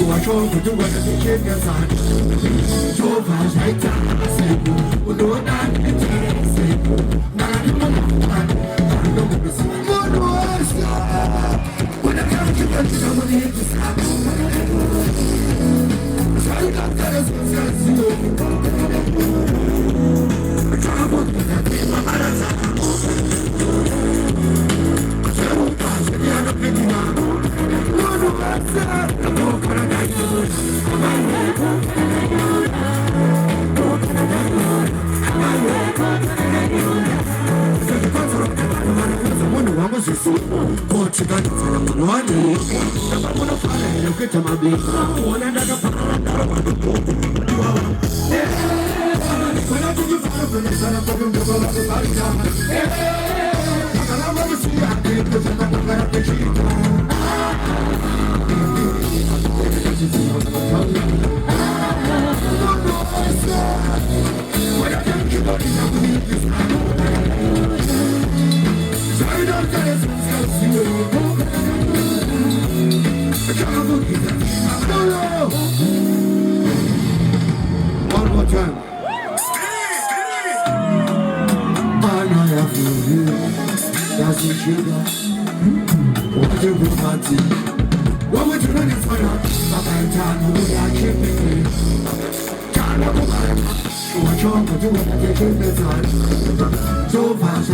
我说不就我的这些年散，说法才假谁不？我多难的解释，哪里不难？哪里不是我多想？我的感觉跟着我的意思，谁敢在这说下去？抓不住的地方把它砸，全部把这样的给你拿。我多想。我知道你才能不乱你，但把我的发来留给他妈逼，我那个怕打把都不我要自己发了分，才能不跟这个老子打一架。他看到我的心啊，你不知道我要被气的。我要让你到底想不你的啥？再到再来从小起看不你的One more time. I love you. That's the sugar. 我就不怕记。我们只能做到把白茶弄下去杯，茶了不买，我说我就我的这个赞，手法上。